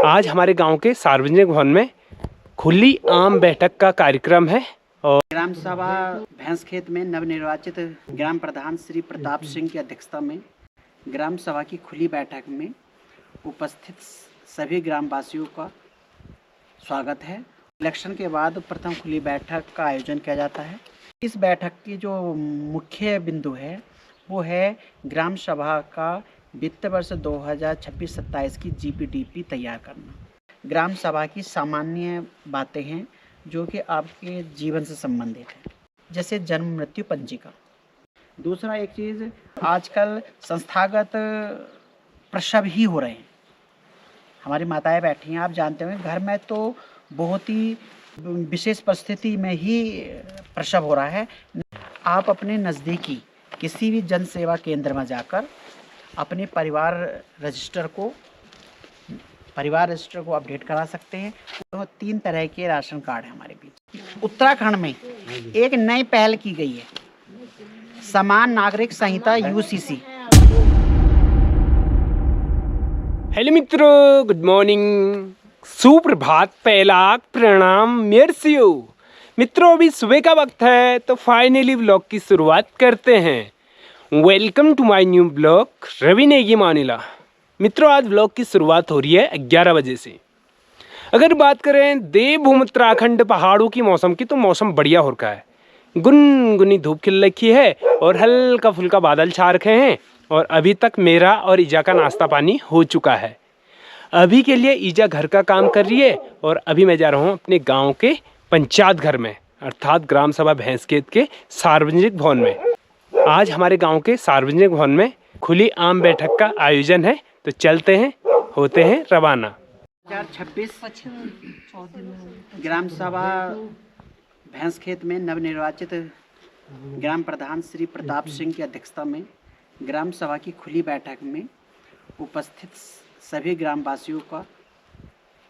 आज हमारे गांव के सार्वजनिक भवन में खुली आम बैठक का कार्यक्रम है और ग्राम सभा भैंसखेत में नवनिर्वाचित ग्राम प्रधान श्री प्रताप सिंह की अध्यक्षता में ग्राम सभा की खुली बैठक में उपस्थित सभी ग्रामवासियों का स्वागत है। इलेक्शन के बाद प्रथम खुली बैठक का आयोजन किया जाता है। इस बैठक की जो मुख्य बिंदु है वो है ग्राम सभा का वित्त वर्ष 2026-27 की जीपीडीपी तैयार करना। ग्राम सभा की सामान्य बातें हैं जो कि आपके जीवन से संबंधित है, जैसे जन्म मृत्यु पंजिका। दूसरा एक चीज़, आजकल संस्थागत प्रसव ही हो रहे हैं। हमारी माताएं बैठी हैं, आप जानते होंगे घर में तो बहुत ही विशेष परिस्थिति में ही प्रसव हो रहा है। आप अपने नज़दीकी किसी भी जन सेवा केंद्र में जाकर अपने परिवार रजिस्टर को अपडेट करा सकते हैं। तो 3 तरह के राशन कार्ड है हमारे बीच। उत्तराखंड में एक नई पहल की गई है, समान नागरिक संहिता यूसीसी। हेलो मित्रों, गुड मॉर्निंग, सुप्रभात, पहला प्रणाम मेरसियो। मित्रों, अभी सुबह का वक्त है तो फाइनली ब्लॉग की शुरुआत करते हैं। Welcome to my new blog Ravi Negi Manila. मित्रों, आज ब्लॉग की शुरुआत हो रही है 11 बजे से। अगर बात करें देवभूमि उत्तराखंड पहाड़ों की मौसम की, तो मौसम बढ़िया हो रखा है। गुनगुनी धूप खिल रखी है और हल्का फुल्का बादल छा रखे हैं। और अभी तक मेरा और ईजा का नाश्ता पानी हो चुका है। अभी के लिए ईजा घर का काम कर रही है और अभी मैं जा रहा हूँ अपने गाँव के पंचायत घर में, अर्थात ग्राम सभा भैंसखेत के सार्वजनिक भवन में। आज हमारे गांव के सार्वजनिक भवन में खुली आम बैठक का आयोजन है, तो चलते हैं, होते हैं रवाना। 2026 ग्राम सभा भैंसखेत में नवनिर्वाचित ग्राम प्रधान श्री प्रताप सिंह की अध्यक्षता में ग्राम सभा की खुली बैठक में उपस्थित सभी ग्रामवासियों का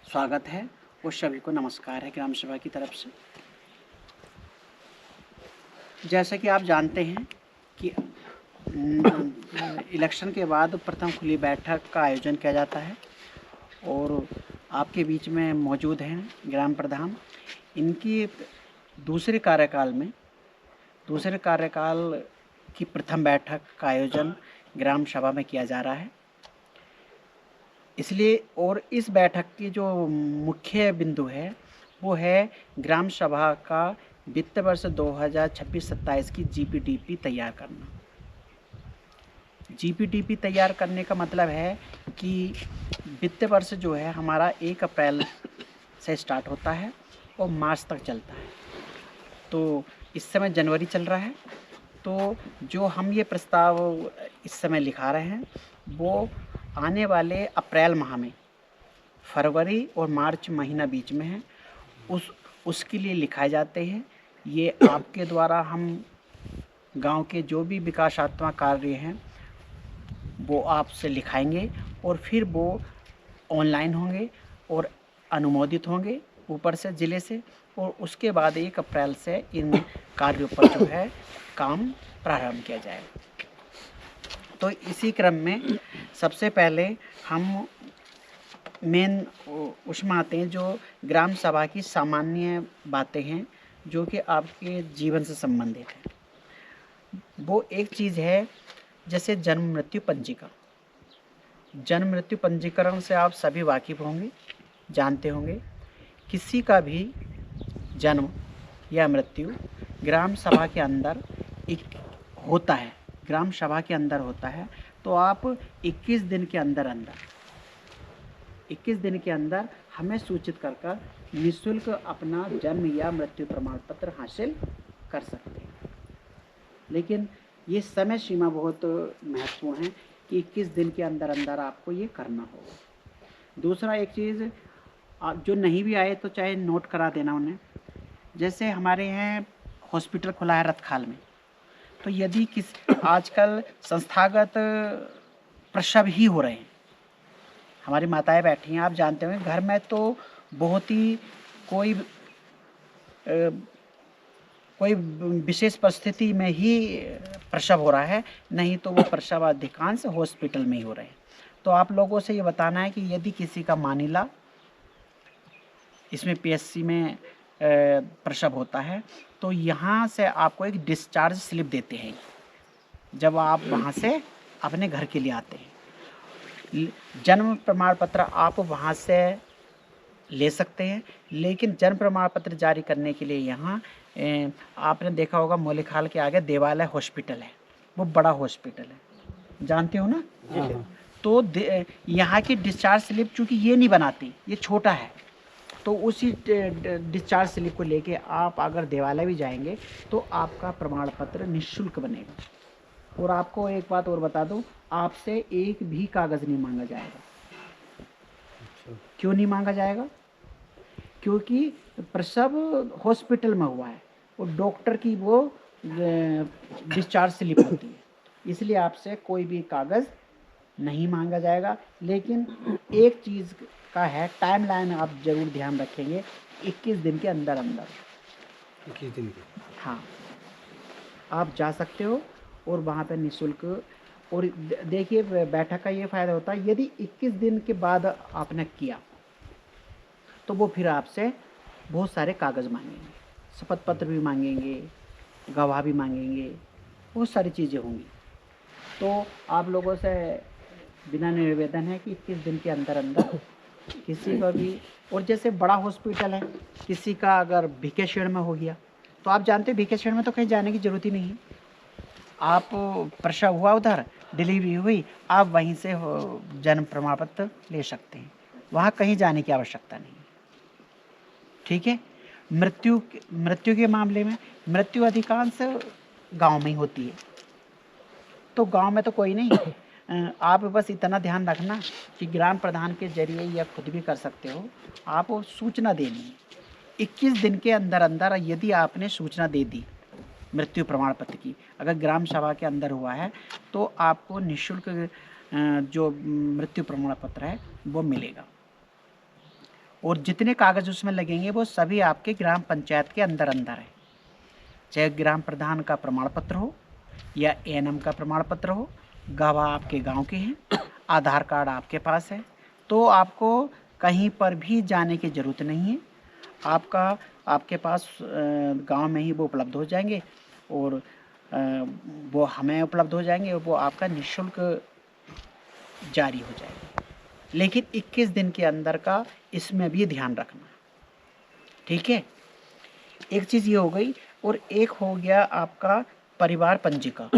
स्वागत है और सभी को नमस्कार है ग्राम सभा की तरफ से। जैसा कि आप जानते हैं कि इलेक्शन के बाद प्रथम खुली बैठक का आयोजन किया जाता है और आपके बीच में मौजूद हैं ग्राम प्रधान। इनकी दूसरे कार्यकाल की प्रथम बैठक का आयोजन ग्राम सभा में किया जा रहा है, इसलिए। और इस बैठक की जो मुख्य बिंदु है वो है ग्राम सभा का वित्त वर्ष 2026-27 की जीपीडीपी तैयार करना। जीपीडीपी तैयार करने का मतलब है कि वित्त वर्ष जो है हमारा 1 अप्रैल से स्टार्ट होता है और मार्च तक चलता है। तो इस समय जनवरी चल रहा है, तो जो हम ये प्रस्ताव इस समय लिखा रहे हैं वो आने वाले अप्रैल माह में, फरवरी और मार्च महीना बीच में है, उसके लिए लिखाए जाते हैं। ये आपके द्वारा हम गांव के जो भी विकासात्मक कार्य हैं वो आपसे लिखाएंगे और फिर वो ऑनलाइन होंगे और अनुमोदित होंगे ऊपर से ज़िले से, और उसके बाद 1 अप्रैल से इन कार्यों पर जो है काम प्रारंभ किया जाएगा। तो इसी क्रम में सबसे पहले हम मेन उसमें आते हैं जो ग्राम सभा की सामान्य बातें हैं जो कि आपके जीवन से संबंधित है। वो एक चीज़ है, जैसे जन्म मृत्यु पंजिका। जन्म मृत्यु पंजीकरण से आप सभी वाकिफ होंगे, जानते होंगे। किसी का भी जन्म या मृत्यु ग्राम सभा के अंदर होता है, तो आप 21 दिन के अंदर हमें सूचित कर निःशुल्क अपना जन्म या मृत्यु प्रमाण पत्र हासिल कर सकते हैं। लेकिन ये समय सीमा बहुत महत्वपूर्ण है कि 21 दिन के अंदर आपको ये करना होगा। दूसरा एक चीज़, आप जो नहीं भी आए तो चाहे नोट करा देना उन्हें। जैसे हमारे यहाँ हॉस्पिटल खुला है रतखाल में, तो यदि आजकल संस्थागत प्रसव ही हो रहे हैं। हमारी माताएं बैठी हैं, आप जानते होंगे घर में तो बहुत ही कोई विशेष परिस्थिति में ही प्रसव हो रहा है, नहीं तो वो प्रसव अधिकांश हॉस्पिटल में ही हो रहे हैं। तो आप लोगों से ये बताना है कि यदि किसी का मानिला इसमें पीएचसी में प्रसव होता है, तो यहाँ से आपको एक डिस्चार्ज स्लिप देते हैं जब आप वहाँ से अपने घर के लिए आते हैं। जन्म प्रमाण पत्र आप वहाँ से ले सकते हैं, लेकिन जन्म प्रमाण पत्र जारी करने के लिए यहाँ आपने देखा होगा मोलेखाल के आगे देवालय हॉस्पिटल है, वो बड़ा हॉस्पिटल है, जानते हो ना। तो यहाँ की डिस्चार्ज स्लिप चूँकि ये नहीं बनाती, ये छोटा है, तो उसी डिस्चार्ज स्लिप को लेके आप अगर देवालय भी जाएंगे तो आपका प्रमाण पत्र निःशुल्क बनेगा। और आपको एक बात और बता दूं, आपसे एक भी कागज़ नहीं मांगा जाएगा। क्यों नहीं मांगा जाएगा? क्योंकि प्रसव हॉस्पिटल में हुआ है और डॉक्टर की वो डिस्चार्ज स्लिप होती है, इसलिए आपसे कोई भी कागज़ नहीं मांगा जाएगा। लेकिन एक चीज़ का है, टाइमलाइन आप ज़रूर ध्यान रखेंगे, 21 दिन के अंदर अंदर 21 दिन के, हाँ आप जा सकते हो और वहाँ पे निःशुल्क। और देखिए बैठक का ये फ़ायदा होता है, यदि 21 दिन के बाद आपने किया तो वो फिर आपसे बहुत सारे कागज़ मांगेंगे, शपथ पत्र भी मांगेंगे, गवाह भी मांगेंगे, बहुत सारी चीज़ें होंगी। तो आप लोगों से बिना निवेदन है कि 21 दिन के अंदर अंदर किसी का भी, और जैसे बड़ा हॉस्पिटल है, किसी का अगर भिकेशण में हो गया तो आप जानते हैं भिकेशण में तो कहीं जाने की ज़रूरत ही नहीं है। आप प्रसव हुआ उधर, डिलीवरी हुई, आप वहीं से जन्म प्रमाण पत्र ले सकते हैं, वहाँ कहीं जाने की आवश्यकता नहीं है। ठीक है। मृत्यु के मामले में मृत्यु अधिकांश गांव में ही होती है, तो गांव में तो कोई नहीं, आप बस इतना ध्यान रखना कि ग्राम प्रधान के जरिए या खुद भी कर सकते हो, आप सूचना देनी है। 21 दिन के अंदर अंदर यदि आपने सूचना दे दी मृत्यु प्रमाण पत्र की, अगर ग्राम सभा के अंदर हुआ है, तो आपको निःशुल्क जो मृत्यु प्रमाण पत्र है वो मिलेगा। और जितने कागज़ उसमें लगेंगे वो सभी आपके ग्राम पंचायत के अंदर अंदर है, चाहे ग्राम प्रधान का प्रमाण पत्र हो या एएनएम का प्रमाण पत्र हो, गवाह आपके गांव के हैं, आधार कार्ड आपके पास है, तो आपको कहीं पर भी जाने की ज़रूरत नहीं है। आपके पास गांव में ही वो उपलब्ध हो जाएंगे और वो हमें उपलब्ध हो जाएंगे और वो आपका निःशुल्क जारी हो जाएगा। लेकिन 21 दिन के अंदर का इसमें भी ध्यान रखना, ठीक है। एक चीज़ ये हो गई, और एक हो गया आपका परिवार पंजिका।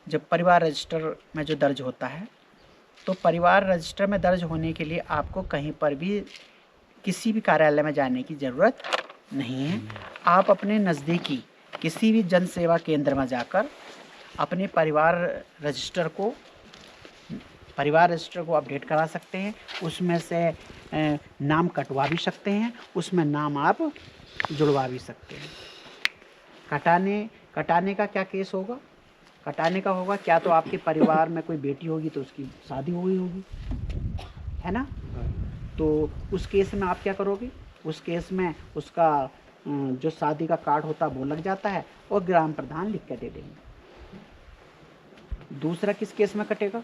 जब परिवार रजिस्टर में जो दर्ज होता है, तो परिवार रजिस्टर में दर्ज होने के लिए आपको कहीं पर भी किसी भी कार्यालय में जाने की ज़रूरत नहीं है। आप अपने नज़दीकी किसी भी जन सेवा केंद्र में जाकर अपने परिवार रजिस्टर को अपडेट करा सकते हैं। उसमें से नाम कटवा भी सकते हैं, उसमें नाम आप जुड़वा भी सकते हैं। कटाने का क्या केस होगा? कटाने का होगा क्या, तो आपके परिवार में कोई बेटी होगी तो उसकी शादी हुई होगी, है ना। तो उस केस में आप क्या करोगे? उस केस में उसका जो शादी का कार्ड होता है वो लग जाता है और ग्राम प्रधान लिख के दे देंगे। दूसरा किस केस में कटेगा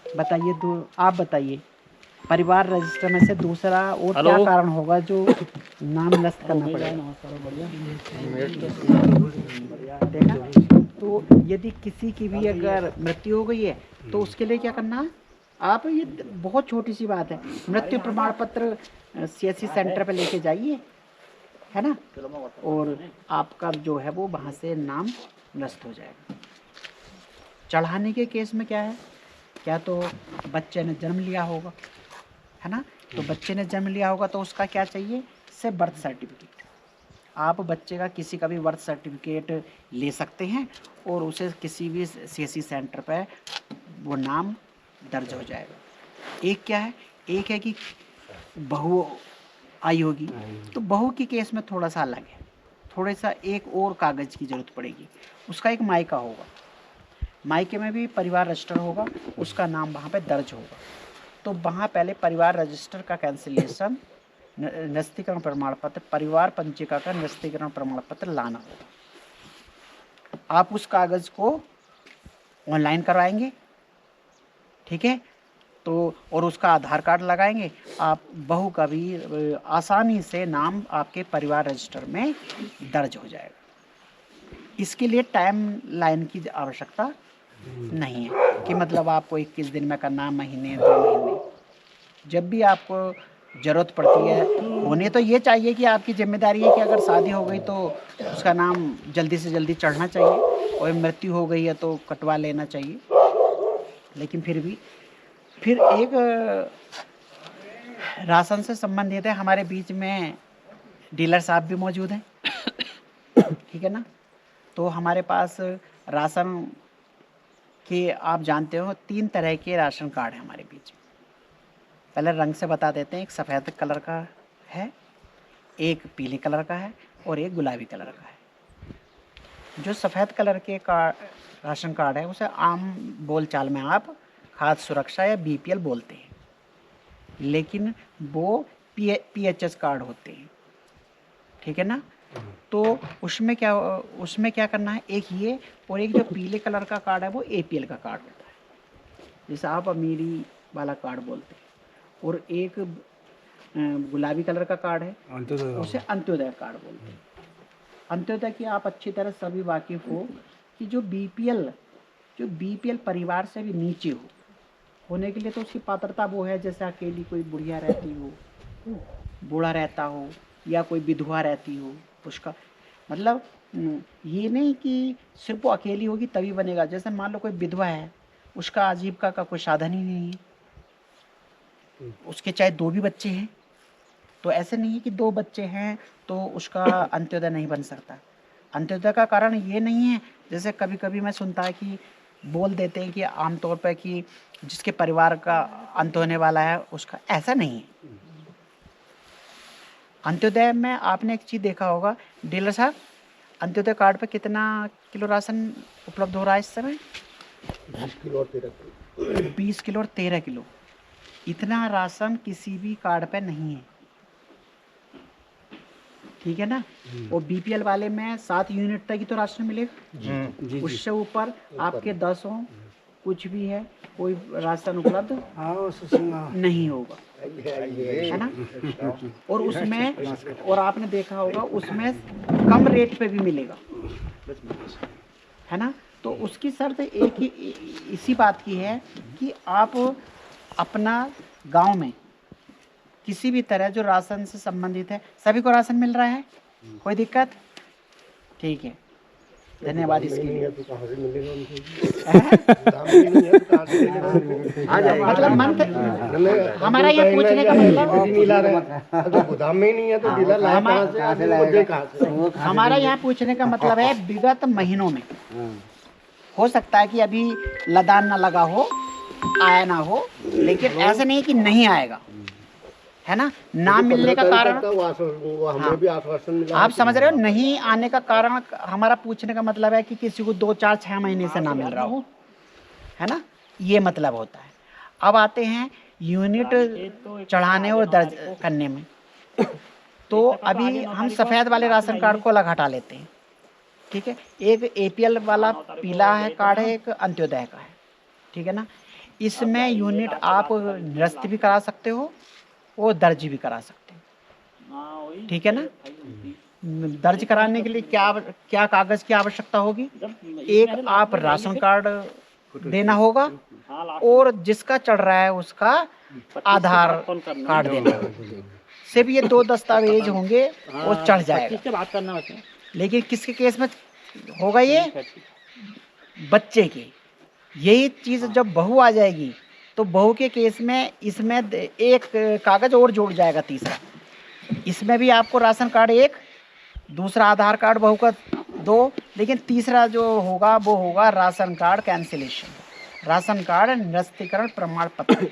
बताइए? आप बताइए, परिवार रजिस्टर में से दूसरा और क्या कारण होगा जो नाम नष्ट करना पड़ेगा? देखा? तो यदि किसी की भी अगर मृत्यु हो गई है तो उसके लिए क्या करना है? आप, ये बहुत छोटी सी बात है, मृत्यु प्रमाण पत्र सीएससी सेंटर पे लेके जाइए, है ना, और आपका जो है वो वहाँ से नाम नष्ट हो जाएगा। चढ़ाने के केस में क्या है? क्या तो बच्चे ने जन्म लिया होगा, है ना, तो बच्चे ने जन्म लिया होगा तो उसका क्या चाहिए? से बर्थ सर्टिफिकेट। आप बच्चे का किसी का भी बर्थ सर्टिफिकेट ले सकते हैं और उसे किसी भी सीएससी सेंटर पे वो नाम दर्ज हो जाएगा। एक क्या है? एक है कि बहू आई होगी, तो बहू की केस में थोड़ा सा अलग है, थोड़ा सा एक और कागज़ की ज़रूरत पड़ेगी। उसका एक मायका होगा, मायके में भी परिवार रजिस्टर होगा, उसका नाम वहाँ पे दर्ज होगा। तो वहाँ पहले परिवार रजिस्टर का कैंसिलेशन, नस्तीकरण प्रमाण पत्र, परिवार पंजिका का नस्तीकरण प्रमाण पत्र लाना होगा। आप उस कागज़ को ऑनलाइन करवाएंगे, ठीक है, तो और उसका आधार कार्ड लगाएंगे, आप बहू का भी आसानी से नाम आपके परिवार रजिस्टर में दर्ज हो जाएगा। इसके लिए टाइम लाइन की आवश्यकता नहीं है कि मतलब आपको 21 दिन में करना, महीने 2 महीने, जब भी आपको ज़रूरत पड़ती है। होने तो ये चाहिए कि आपकी जिम्मेदारी है कि अगर शादी हो गई तो उसका नाम जल्दी से जल्दी चढ़ना चाहिए, और मृत्यु हो गई है तो कटवा लेना चाहिए। लेकिन फिर भी फिर एक राशन से संबंधित है, हमारे बीच में डीलर साहब भी मौजूद हैं। ठीक है ना। तो हमारे पास राशन के, आप जानते हो, 3 तरह के राशन कार्ड हैं हमारे बीच में। पहले रंग से बता देते हैं। एक सफ़ेद कलर का है, एक पीले कलर का है, और एक गुलाबी कलर का है। जो सफ़ेद कलर के राशन कार्ड है उसे आम बोलचाल में आप खाद्य सुरक्षा या बीपीएल बोलते हैं, लेकिन वो पीएचएस कार्ड होते हैं। ठीक है ना। तो उसमें क्या करना है, एक ये, और एक जो पीले कलर का कार्ड है वो एपीएल का कार्ड होता है, जिसे आप अमीरी वाला कार्ड बोलते हैं। और एक गुलाबी कलर का कार्ड है, उसे अंत्योदय कार्ड बोलते हैं। अंत्योदय की आप अच्छी तरह सभी वाकिफ हो कि जो बीपीएल परिवार से भी नीचे होने के लिए तो उसकी पात्रता वो है, जैसे अकेली कोई बुढ़िया रहती हो, बूढ़ा रहता हो, या कोई विधवा रहती हो। उसका मतलब ये नहीं कि सिर्फ वो अकेली होगी तभी बनेगा। जैसे मान लो कोई विधवा है, उसका आजीविका का कोई साधन ही नहीं है, उसके चाहे 2 भी बच्चे हैं, तो ऐसे नहीं है कि 2 बच्चे हैं तो उसका अंत्योदय नहीं बन सकता। अंत्योदय का कारण ये नहीं है, जैसे कभी कभी मैं सुनता है कि बोल देते हैं कि आमतौर पर कि जिसके परिवार का अंत होने वाला है उसका, ऐसा नहीं है। अंत्योदय में आपने एक चीज़ देखा होगा डीलर साहब, अंत्योदय कार्ड पे कितना किलो राशन उपलब्ध हो रहा है इस समय? 20 किलो और 13 किलो। 20 किलो और 13 किलो। इतना राशन किसी भी कार्ड पे नहीं है। ठीक है ना। और बीपीएल वाले में 7 यूनिट तक ही तो राशन मिलेगा। उससे ऊपर आपके 10 हो, कुछ भी है, कोई राशन उपलब्ध नहीं होगा, है ना। और उसमें, और आपने देखा होगा उसमें कम रेट पे भी मिलेगा, है ना। तो उसकी शर्त एक ही इसी बात की है कि आप अपना गांव में किसी भी तरह जो राशन से संबंधित है, सभी को राशन मिल रहा है, कोई दिक्कत? ठीक है, धन्यवाद इसके लिए। मतलब मंथ हमारा ये पूछने का मतलब, गोदाम में ही नहीं है तो डीलर लाया कहाँ से? हमारा यहाँ पूछने का मतलब है विगत महीनों में हो सकता है कि अभी लदान ना लगा हो, आया ना हो, लेकिन ऐसा नहीं कि नहीं आएगा, है ना। ना मिलने का कारण हमें भी आश्वासन मिला। आप समझ रहे हो, नहीं आने का कारण हमारा पूछने का मतलब है कि किसी को 2, 4, 6 महीने से ना मिल रहा हो, है ना, ये मतलब होता है। अब आते हैं यूनिट चढ़ाने और दर्ज करने में। तो अभी हम सफ़ेद वाले राशन कार्ड को अलग हटा लेते हैं। ठीक है, एक एपीएल वाला पीला है कार्ड है, एक अंत्योदय का है। ठीक है ना। इसमें यूनिट आप निरस्त भी करा सकते हो और दर्ज भी करा सकते हो। ठीक है ना। दर्ज कराने के लिए क्या कागज़ की आवश्यकता होगी? एक आप राशन कार्ड देना होगा, और जिसका चढ़ रहा है उसका आधार कार्ड देना होगा। सिर्फ ये 2 दस्तावेज होंगे और चढ़ जाएगा। लेकिन किसके केस में होगा ये? बच्चे के। यही चीज़ जब बहू आ जाएगी तो बहू के केस में इसमें एक कागज़ और जोड़ जाएगा, तीसरा। इसमें भी आपको राशन कार्ड 1, दूसरा आधार कार्ड बहू का 2, लेकिन तीसरा जो होगा वो होगा ration card cancellation, ration card निरस्तीकरण प्रमाण पत्र।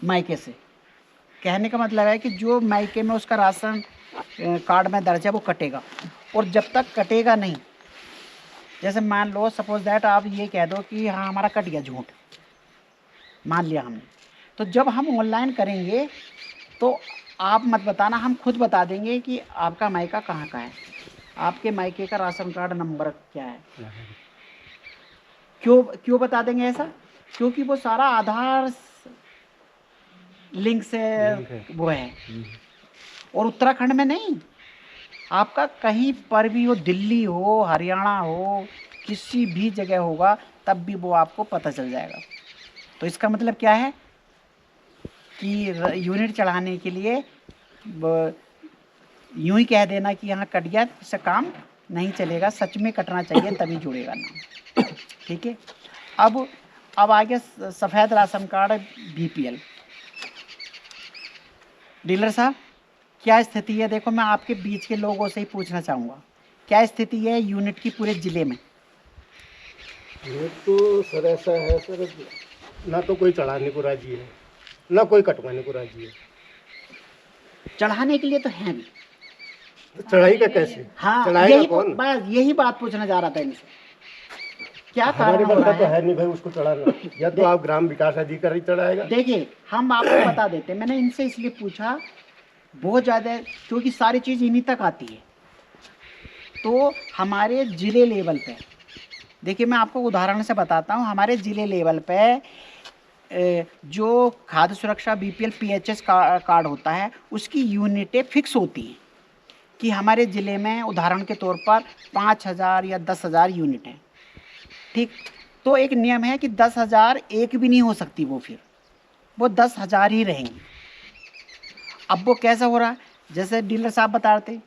मायके से कहने का मतलब है कि जो मायके में उसका राशन कार्ड में दर्ज है वो कटेगा, और जब तक कटेगा नहीं, जैसे मान लो सपोज दैट आप ये कह दो कि हाँ हमारा कट गया, झूठ मान लिया हमने, तो जब हम ऑनलाइन करेंगे तो आप मत बताना, हम खुद बता देंगे कि आपका मायका कहाँ का है, आपके मायके का राशन कार्ड नंबर क्या है। क्यों बता देंगे ऐसा? क्योंकि वो सारा आधार लिंक से वो है। और उत्तराखंड में नहीं, आपका कहीं पर भी हो, दिल्ली हो, हरियाणा हो, किसी भी जगह होगा, तब भी वो आपको पता चल जाएगा। तो इसका मतलब क्या है कि यूनिट चढ़ाने के लिए यूं ही कह देना कि यहाँ कट गया, इससे काम नहीं चलेगा, सच में कटना चाहिए तभी जुड़ेगा नाम। ठीक है। अब आगे सफ़ेद राशन कार्ड बीपीएल। डीलर साहब क्या स्थिति है? देखो मैं आपके बीच के लोगों से ही पूछना चाहूँगा, क्या स्थिति है यूनिट की पूरे ज़िले में? ये तो सर ऐसा है सर, ना तो कोई चढ़ाने को राजी है, ना कोई कटवाने को राजी है। चढ़ाने के लिए तो हैं भी, तो चढ़ाई का कैसे? हाँ चढ़ाएगा कौन? बस यही बात पूछना जा रहा था इनसे, क्या हमारे कारण हो बंदा रहा तो है? है नहीं भाई उसको चढ़ाना, या तो आप ग्राम विकास अधिकारी चढ़ाएगा। देखिए हम आपको बता देते हैं, मैंने इनसे इसलिए पूछा बहुत ज़्यादा, क्योंकि सारी चीज़ इन्हीं तक आती है। तो हमारे ज़िले लेवल पे, देखिए मैं आपको उदाहरण से बताता हूँ, हमारे ज़िले लेवल पे जो खाद्य सुरक्षा बीपीएल पीएचएस कार्ड होता है, उसकी यूनिटें फिक्स होती हैं कि हमारे ज़िले में उदाहरण के तौर पर 5,000 या 10,000 यूनिट हैं। ठीक, तो एक नियम है कि 10,000 एक भी नहीं हो सकती, फिर वो 10,000 ही रहेंगी। अब वो कैसा हो रहा है, जैसे डीलर साहब बता रहे थे,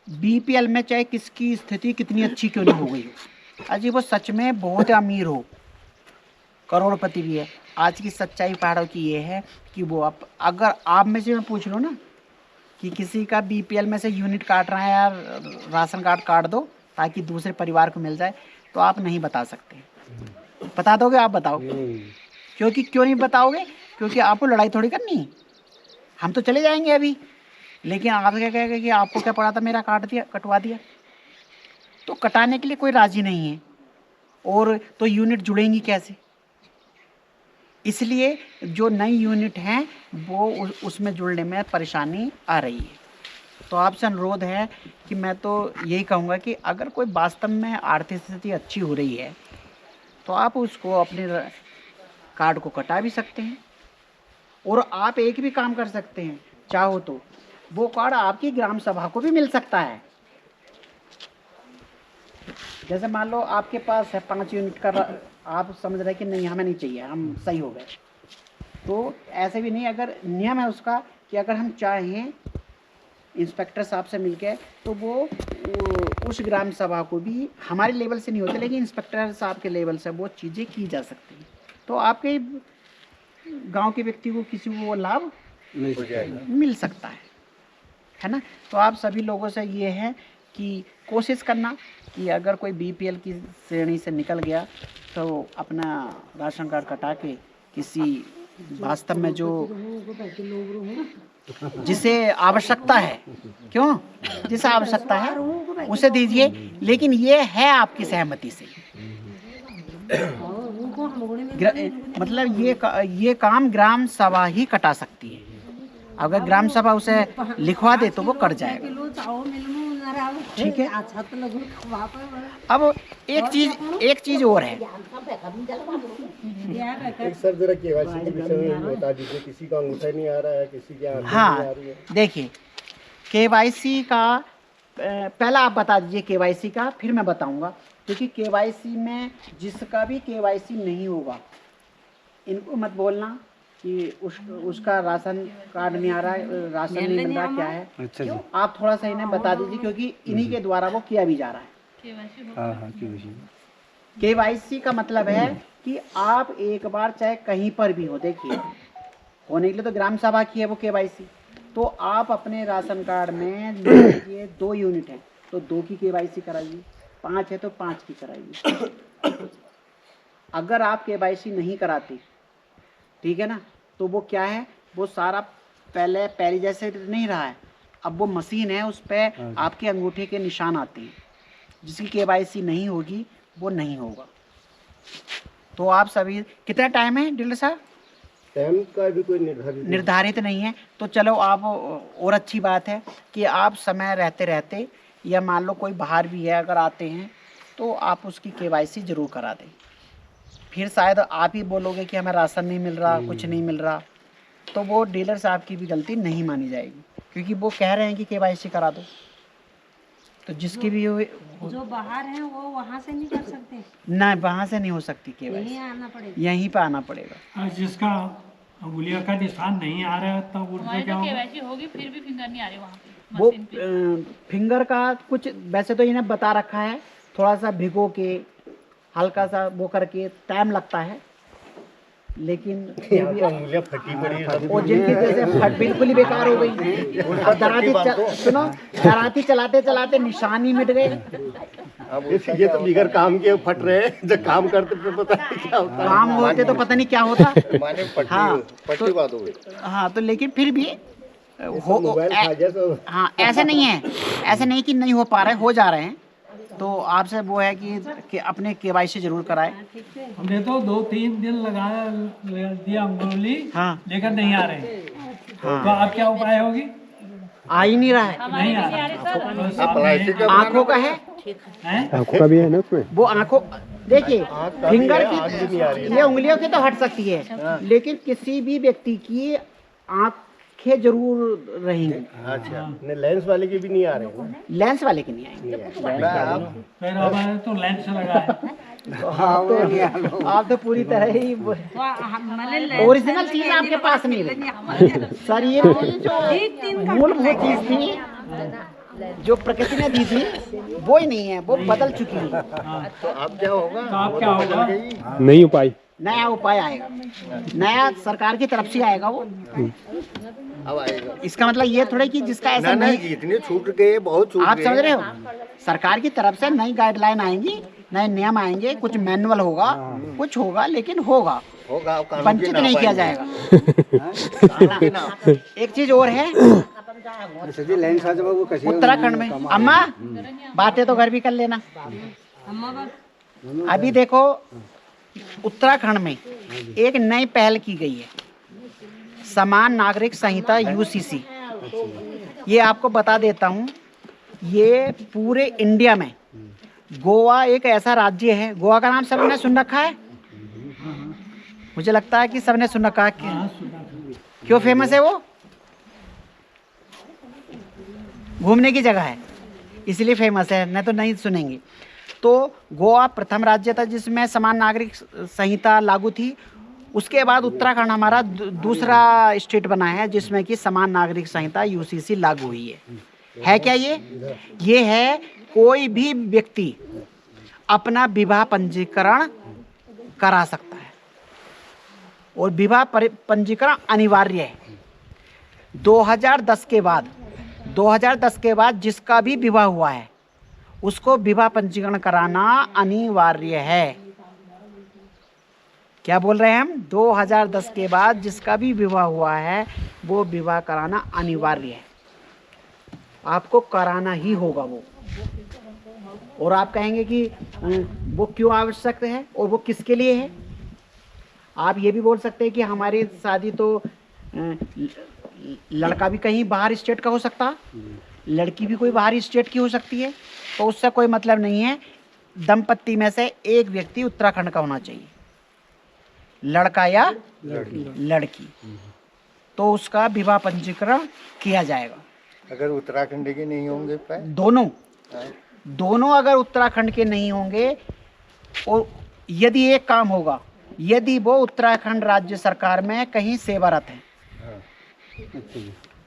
बीपीएल में चाहे किसकी स्थिति कितनी अच्छी क्यों नहीं हो गई हो, अजी वो सच में बहुत अमीर हो, करोड़पति भी है, आज की सच्चाई पहाड़ों की ये है कि वो अगर आप में से मैं पूछ लो ना कि किसी का बीपीएल में से यूनिट काट रहा है यार, राशन कार्ड काट दो ताकि दूसरे परिवार को मिल जाए, तो आप नहीं बता सकते। बता दोगे? आप बताओ। क्योंकि क्यों नहीं बताओगे? क्योंकि आपको लड़ाई थोड़ी करनी है, हम तो चले जाएंगे अभी, लेकिन आप क्या कहेंगे कि आपको क्या पड़ा था, मेरा काट दिया, कटवा दिया। तो कटाने के लिए कोई राजी नहीं है, और तो यूनिट जुड़ेंगी कैसे? इसलिए जो नई यूनिट हैं वो उसमें जुड़ने में परेशानी आ रही है। तो आपसे अनुरोध है कि मैं तो यही कहूँगा कि अगर कोई वास्तव में आर्थिक स्थिति अच्छी हो रही है तो आप उसको अपने कार्ड को कटा भी सकते हैं, और आप एक भी काम कर सकते हैं, चाहो तो वो कार्ड आपकी ग्राम सभा को भी मिल सकता है। जैसे मान लो आपके पास है 5 यूनिट का, आप समझ रहे कि नहीं हमें नहीं चाहिए, हम सही हो गए, तो ऐसे भी नहीं, अगर नियम है उसका कि अगर हम चाहें इंस्पेक्टर साहब से मिलके, तो वो उस ग्राम सभा को भी, हमारे लेवल से नहीं होते लेकिन इंस्पेक्टर साहब के लेवल से वो चीज़ें की जा सकती हैं, तो आपके गांव के व्यक्ति को किसी को वो लाभ मिल सकता है ना। तो आप सभी लोगों से ये है कि कोशिश करना कि अगर कोई बीपीएल की श्रेणी से निकल गया तो अपना राशन कार्ड कटा के किसी वास्तव में जो जिसे आवश्यकता है, क्यों जिसे आवश्यकता है उसे दीजिए, लेकिन ये है आपकी सहमति से। मतलब ये काम ग्राम सभा ही कटा सकती है, अगर ग्राम सभा उसे लिखवा दे तो वो कट जाएगा। ठीक है। अब एक चीज और है, एक सर जरा केवाईसी के विषय में बता दीजिए, किसी का अंगूठा नहीं आ रहा है, किसी के आंखें नहीं आ हाँ रही है। देखिए केवाईसी का पहला आप बता दीजिए केवाईसी का, फिर मैं बताऊंगा, क्योंकि केवाईसी में जिसका भी केवाईसी नहीं होगा इनको मत बोलना कि उसका राशन कार्ड नहीं आ रहा है, राशन नहीं मिल रहा, क्या है। अच्छा जी। आप थोड़ा सा इन्हें बता दीजिए, क्योंकि इन्हीं के द्वारा वो किया भी जा रहा है। केवाईसी का मतलब है कि आप एक बार चाहे कहीं पर भी हो, देखिए होने के लिए तो ग्राम सभा की है वो केवाईसी, तो आप अपने राशन कार्ड में लीजिए 2 यूनिट है तो 2 की केवाईसी कराइए, 5 है तो 5 की कराइए। अगर आप केवाईसी नहीं कराते, ठीक है ना, तो वो क्या है, वो सारा पहले जैसे नहीं रहा है, अब वो मशीन है, उस पर आपके अंगूठे के निशान आते हैं, जिसकी केवाईसी नहीं होगी वो नहीं होगा। तो आप सभी, कितना टाइम है डीलर साहब? टाइम का भी कोई निर्धारित नहीं है, तो चलो आप, और अच्छी बात है कि आप समय रहते रहते, या मान लो कोई बाहर भी है अगर आते हैं तो आप उसकी केवाईसी जरूर करा दें। फिर शायद आप ही बोलोगे कि हमें राशन नहीं मिल रहा, कुछ नहीं मिल रहा, तो वो डीलर साहब की भी गलती नहीं मानी जाएगी, क्योंकि वो कह रहे हैं कि केवाईसी करा दो। तो जिसकी भी जो बाहर हैं वो वहाँ से नहीं कर सकते, ना, वहाँ से नहीं हो सकती केवाईसी, यहीं आना पड़ेगा। यहीं पे आना पड़ेगा। और जिसका उंगलियों का निशान नहीं आ रहा है तब उनका क्या होगा? केवाईसी होगी फिर भी फिंगर नहीं आ रही वहाँ पे वो मशीन पे। फिंगर का कुछ वैसे तो इन्हें बता रखा है, थोड़ा सा भिगो के हल्का सा वो करके टाइम लगता है, लेकिन फिर भी उंगलियां फटी पड़ी है सब। और जिनकी जैसे फट बिल्कुल ही बेकार हो गई। अब सुनो, दराती चलाते चलाते निशान ही मिट गए। ये तो बिगर काम के फट रहे हैं, जब काम करते तो पता नहीं क्या होता। काम होते तो पता नहीं क्या होता। माने हाँ, पट्टी बात हो गई। हाँ, तो लेकिन फिर भी हो मोबाइल खा गया सब। हाँ, ऐसे नहीं है, ऐसे नहीं कि नहीं हो पा रहे, हो जा रहे हैं। तो आपसे वो है कि अपने केवाईसी जरूर कराएं। हमने तो 2-3 दिन लगाया दिया अंगुली, हाँ लेकिन नहीं आ रहे। तो अब क्या उपाय होगी? आ ही नहीं रहा है। नहीं आ रहा। आंखों का है, आंखों का भी है ना उसमें। वो आंखों, देखिए फिंगर आँख भी नहीं आ रही की, ये उंगलियों की तो हट सकती है, लेकिन किसी भी व्यक्ति की आंखें जरूर रहेंगी। अच्छा, नहीं लेंस वाले की भी नहीं आ रहे हैं। लेंस वाले की नहीं आएंगे। फिर हमारे तो लेंस लगा है। आप तो पूरी तरह ही ओरिजिनल चीज आपके पास नहीं रही सर। ये जो मूलभूत चीज थी जो प्रकृति ने दी थी वो ही नहीं है, वो बदल चुकी है। तो अब क्या होगा? तो अब क्या होगा? नहीं उपाय, नया उपाय आएगा, नया सरकार की तरफ से आएगा वो। अब आएगा। इसका मतलब ये थोड़ा कि जिसका ऐसा नहीं, इतने छूट गए, बहुत छूट आप गए। समझ रहे हो, सरकार की तरफ से नई गाइडलाइन आएंगी, नए नियम आएंगे, कुछ मैनुअल होगा, कुछ होगा, लेकिन होगा, वंचित नहीं किया जाएगा। एक चीज और है, उत्तराखंड में, अम्मा बातें तो घर भी कर लेना। अभी देखो उत्तराखंड में एक नई पहल की गई है, समान नागरिक संहिता UCC। ये आपको बता देता हूँ, ये पूरे इंडिया में गोवा एक ऐसा राज्य है, गोवा का नाम सबने सुन रखा है, मुझे लगता है कि सबने सुन रखा है। क्यों फेमस है वो? घूमने की जगह है, इसलिए फेमस है, नहीं तो नहीं सुनेंगे। तो गोवा प्रथम राज्य था जिसमें समान नागरिक संहिता लागू थी। उसके बाद उत्तराखंड हमारा दूसरा स्टेट बना है जिसमें कि समान नागरिक संहिता UCC लागू हुई है क्या ये है, कोई भी व्यक्ति अपना विवाह पंजीकरण करा सकता है और विवाह पंजीकरण अनिवार्य है। 2010 के बाद जिसका भी विवाह हुआ है उसको विवाह पंजीकरण कराना अनिवार्य है। क्या बोल रहे हैं हम? 2010 के बाद जिसका भी विवाह हुआ है वो विवाह कराना अनिवार्य है, आपको कराना ही होगा वो। और आप कहेंगे कि वो क्यों आवश्यक है और वो किसके लिए है? आप ये भी बोल सकते हैं कि हमारी शादी तो लड़का भी कहीं बाहर स्टेट का हो सकता है, लड़की भी कोई बाहरी स्टेट की हो सकती है, तो उससे कोई मतलब नहीं है। दंपत्ति में से एक व्यक्ति उत्तराखंड का होना चाहिए, लड़का या लड़की, तो उसका विवाह पंजीकरण किया जाएगा। अगर उत्तराखंड के नहीं होंगे दोनों अगर उत्तराखंड के नहीं होंगे, और यदि एक काम होगा, यदि वो उत्तराखंड राज्य सरकार में कहीं सेवारत है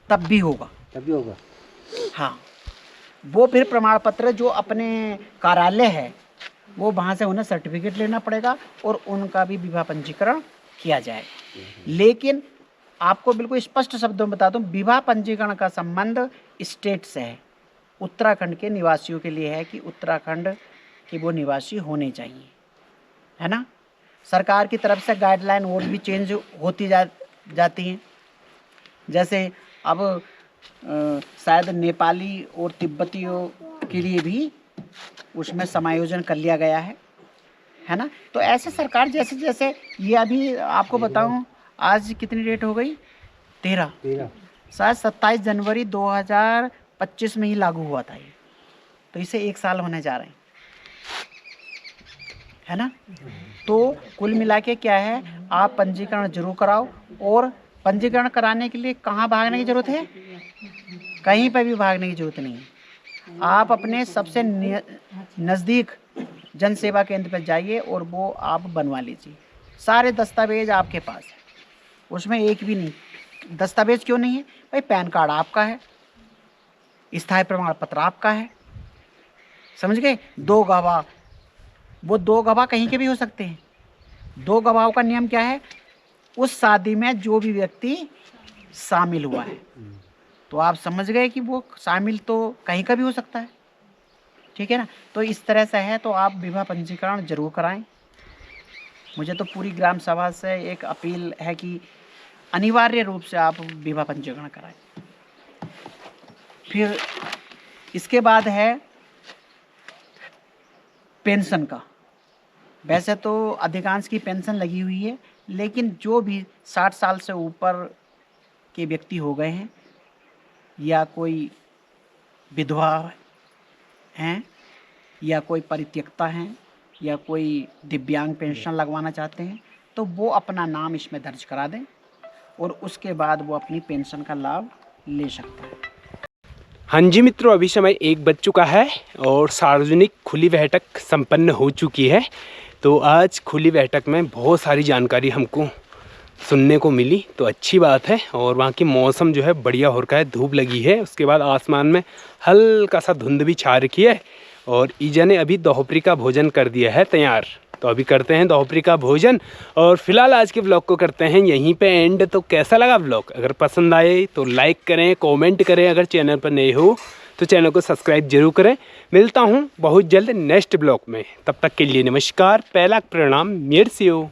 तब भी होगा। हाँ, वो फिर प्रमाण पत्र जो अपने कार्यालय है वो वहाँ से उन्हें सर्टिफिकेट लेना पड़ेगा और उनका भी विवाह पंजीकरण किया जाएगा। लेकिन आपको बिल्कुल स्पष्ट शब्दों में बता दूं, विवाह पंजीकरण का संबंध स्टेट से है, उत्तराखंड के निवासियों के लिए है कि उत्तराखंड के वो निवासी होने चाहिए, है ना। सरकार की तरफ से गाइडलाइन और भी चेंज होती जाती हैं। जैसे अब शायद नेपाली और तिब्बतियों के लिए भी उसमें समायोजन कर लिया गया है ना। तो ऐसे सरकार जैसे जैसे ये अभी आपको बताऊं, आज कितनी डेट हो गई? 13 शायद 27 जनवरी 2025 में ही लागू हुआ था ये, तो इसे 1 साल होने जा रहे हैं, है ना। तो कुल मिला के क्या है, आप पंजीकरण जरूर कराओ और पंजीकरण कराने के लिए कहाँ भागने की ज़रूरत है? कहीं पर भी भागने की ज़रूरत नहीं है। आप अपने सबसे नज़दीक जन सेवा केंद्र पर जाइए और वो आप बनवा लीजिए। सारे दस्तावेज आपके पास है, उसमें एक भी नहीं। दस्तावेज क्यों नहीं है भाई? पैन कार्ड आपका है, स्थायी प्रमाण पत्र आपका है, समझ गए? 2 गवाह, वो 2 गवाह कहीं के भी हो सकते हैं। 2 गवाहों का नियम क्या है? उस शादी में जो भी व्यक्ति शामिल हुआ है, तो आप समझ गए कि वो शामिल तो कहीं का भी हो सकता है, ठीक है ना? तो इस तरह से है, तो आप विवाह पंजीकरण जरूर कराएं। मुझे तो पूरी ग्राम सभा से एक अपील है कि अनिवार्य रूप से आप विवाह पंजीकरण कराएं। फिर इसके बाद है पेंशन का। वैसे तो अधिकांश की पेंशन लगी हुई है, लेकिन जो भी 60 साल से ऊपर के व्यक्ति हो गए हैं या कोई विधवा हैं या कोई परित्यक्ता हैं या कोई दिव्यांग पेंशन लगवाना चाहते हैं, तो वो अपना नाम इसमें दर्ज करा दें और उसके बाद वो अपनी पेंशन का लाभ ले सकते हैं। हाँ जी मित्रों, अभी समय 1 बज चुका है और सार्वजनिक खुली बैठक संपन्न हो चुकी है। तो आज खुली बैठक में बहुत सारी जानकारी हमको सुनने को मिली, तो अच्छी बात है। और वहाँ की मौसम जो है बढ़िया हो रखा है, धूप लगी है, उसके बाद आसमान में हल्का सा धुंध भी छा रखी है। और ईजा ने अभी दोपहरी का भोजन कर दिया है तैयार, तो अभी करते हैं दोपहरी का भोजन। और फिलहाल आज के ब्लॉग को करते हैं यहीं पे एंड। तो कैसा लगा ब्लॉग? अगर पसंद आए तो लाइक करें, कमेंट करें, अगर चैनल पर नए हो तो चैनल को सब्सक्राइब जरूर करें। मिलता हूँ बहुत जल्द नेक्स्ट ब्लॉग में, तब तक के लिए नमस्कार, पहला प्रणाम, मेरसियो।